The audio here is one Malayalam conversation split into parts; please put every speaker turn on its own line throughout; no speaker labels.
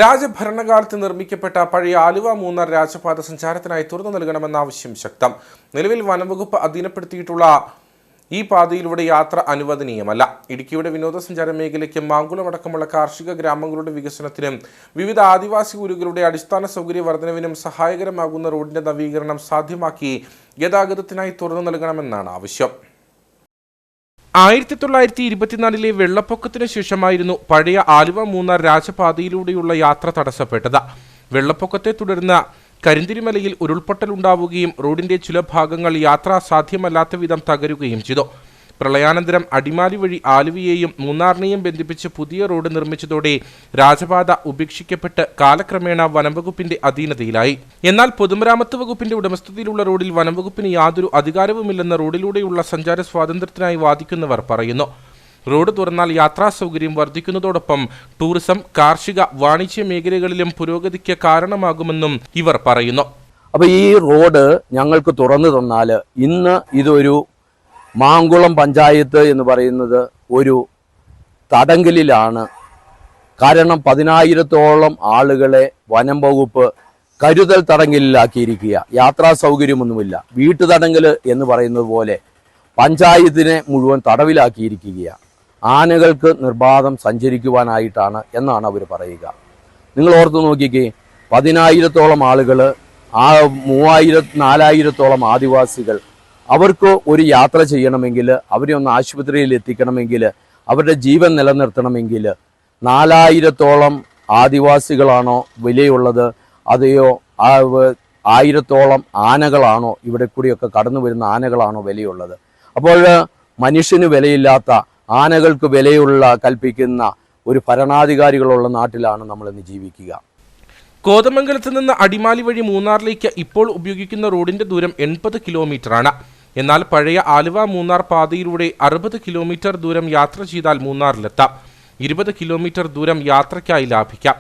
രാജഭരണകാലത്ത് നിർമ്മിക്കപ്പെട്ട പഴയ ആലുവ മൂന്നാർ രാജപാത സഞ്ചാരത്തിനായി തുറന്നു നൽകണമെന്ന ആവശ്യം ശക്തം. നിലവിൽ വനംവകുപ്പ് അധീനപ്പെടുത്തിയിട്ടുള്ള ഈ പാതയിലൂടെ യാത്ര അനുവദനീയമല്ല. ഇടുക്കിയുടെ വിനോദസഞ്ചാര മേഖലയ്ക്കും മാങ്കുളമടക്കമുള്ള കാർഷിക ഗ്രാമങ്ങളുടെ വികസനത്തിനും വിവിധ ആദിവാസി ഊരുകളുടെ അടിസ്ഥാന സൗകര്യ വർധനവിനും സഹായകരമാകുന്ന റോഡിന്റെ നവീകരണം സാധ്യമാക്കി ഗതാഗതത്തിനായി തുറന്നു നൽകണമെന്നാണ് ആവശ്യം. 1924 വെള്ളപ്പൊക്കത്തിന് ശേഷമായിരുന്നു പഴയ ആലുവ മൂന്നാർ രാജപാതയിലൂടെയുള്ള യാത്ര തടസ്സപ്പെട്ടത്. വെള്ളപ്പൊക്കത്തെ തുടർന്ന് കരിന്തിരിമലയിൽ ഉരുൾപൊട്ടലുണ്ടാവുകയും റോഡിന്റെ ചില ഭാഗങ്ങൾ യാത്രാ സാധ്യമല്ലാത്ത വിധം തകരുകയും ചെയ്തു. പ്രളയാനന്തരം അടിമാലി വഴി ആലുവയെയും മൂന്നാറിനെയും ബന്ധിപ്പിച്ച് പുതിയ റോഡ് നിർമ്മിച്ചതോടെ രാജപാത ഉപേക്ഷിക്കപ്പെട്ട് കാലക്രമേണ വനംവകുപ്പിന്റെ അധീനതയിലായി. എന്നാൽ പൊതുമരാമത്ത് വകുപ്പിന്റെ ഉടമസ്ഥതയിലുള്ള റോഡിൽ വനംവകുപ്പിന് യാതൊരു അധികാരവുമില്ലെന്ന് റോഡിലൂടെയുള്ള സഞ്ചാര സ്വാതന്ത്ര്യത്തിനായി വാദിക്കുന്നവർ പറയുന്നു. റോഡ് തുറന്നാൽ യാത്രാ സൗകര്യം വർദ്ധിക്കുന്നതോടൊപ്പം ടൂറിസം, കാർഷിക, വാണിജ്യ മേഖലകളിലും പുരോഗതിക്ക് കാരണമാകുമെന്നും ഇവർ പറയുന്നു.
അപ്പോൾ ഈ റോഡ് ഞങ്ങൾക്ക് തുറന്നു തന്നാൽ ഇന്ന് ഇതൊരു മാങ്കുളം പഞ്ചായത്ത് എന്ന് പറയുന്നത് ഒരു തടങ്കലിലാണ്. കാരണം 10,000-ഓളം ആളുകളെ വനം വകുപ്പ് കരുതൽ തടങ്കലിലാക്കിയിരിക്കുക. യാത്രാ സൗകര്യമൊന്നുമില്ല. വീട്ടുതടങ്കൽ എന്ന് പറയുന്നത് പോലെ പഞ്ചായത്തിനെ മുഴുവൻ തടവിലാക്കിയിരിക്കുകയാണ്. ആനകൾക്ക് നിർബാധം സഞ്ചരിക്കുവാനായിട്ടാണ് എന്നാണ് അവർ പറയുക. നിങ്ങൾ ഓർത്ത് നോക്കിക്കേ, 10,000-ഓളം ആളുകൾ, 3,000-4,000-ഓളം ആദിവാസികൾ, അവർക്ക് ഒരു യാത്ര ചെയ്യണമെങ്കിൽ, അവരെ ഒന്ന് ആശുപത്രിയിൽ എത്തിക്കണമെങ്കിൽ, അവരുടെ ജീവൻ നിലനിർത്തണമെങ്കിൽ 4,000-ഓളം ആദിവാസികളാണോ വിലയുള്ളത്, അതെയോ 1,000-ഓളം ആനകളാണോ, ഇവിടെ കൂടിയൊക്കെ കടന്നു വരുന്ന ആനകളാണോ വിലയുള്ളത്? അപ്പോൾ മനുഷ്യന് വിലയില്ലാത്ത ആനകൾക്ക് വിലയുള്ള കൽപ്പിക്കുന്ന ഒരു ഭരണാധികാരികളുള്ള നാട്ടിലാണ് നമ്മളിന്ന് ജീവിക്കുക.
കോതമംഗലത്ത് നിന്ന് അടിമാലി വഴി മൂന്നാറിലേക്ക് ഇപ്പോൾ ഉപയോഗിക്കുന്ന റോഡിന്റെ ദൂരം 80 കിലോമീറ്ററാണ്. എന്നാൽ പഴയ ആലുവ മൂന്നാർ പാതയിലൂടെ 60 കിലോമീറ്റർ ദൂരം യാത്ര ചെയ്താൽ മൂന്നാറിലെത്താം. 20 കിലോമീറ്റർ ദൂരം യാത്രയ്ക്കായി ലാഭിക്കാം.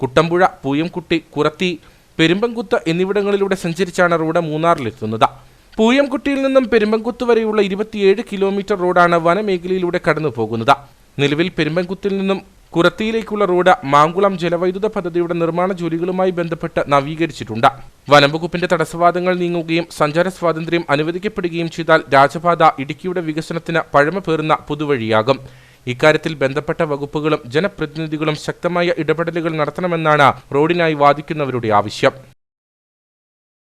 കുട്ടമ്പുഴ, പൂയംകുട്ടി, കുറത്തി, പെരുമ്പൻകുത്ത് എന്നിവിടങ്ങളിലൂടെ സഞ്ചരിച്ചാണ് റോഡ് മൂന്നാറിലെത്തുന്നത്. പൂയംകുട്ടിയിൽ നിന്നും പെരുമ്പൻകുത്ത് വരെയുള്ള 27 കിലോമീറ്റർ റോഡാണ് വനമേഖലയിലൂടെ കടന്നു പോകുന്നത്. നിലവിൽ പെരുമ്പൻകുത്തിൽ നിന്നും കുറത്തിയിലേക്കുള്ള റോഡ് മാങ്കുളം ജലവൈദ്യുത പദ്ധതിയുടെ നിർമ്മാണ ജോലികളുമായി ബന്ധപ്പെട്ട് നവീകരിച്ചിട്ടുണ്ട്. വനംവകുപ്പിന്റെ തടസ്സവാദങ്ങൾ നീങ്ങുകയും സഞ്ചാര സ്വാതന്ത്ര്യം അനുവദിക്കപ്പെടുകയും ചെയ്താൽ രാജപാത ഇടുക്കിയുടെ വികസനത്തിന് പഴമ പേറുന്ന പുതുവഴിയാകും. ഇക്കാര്യത്തിൽ ബന്ധപ്പെട്ട വകുപ്പുകളും ജനപ്രതിനിധികളും ശക്തമായ ഇടപെടലുകൾ നടത്തണമെന്നാണ് റോഡിനായി വാദിക്കുന്നവരുടെ ആവശ്യം.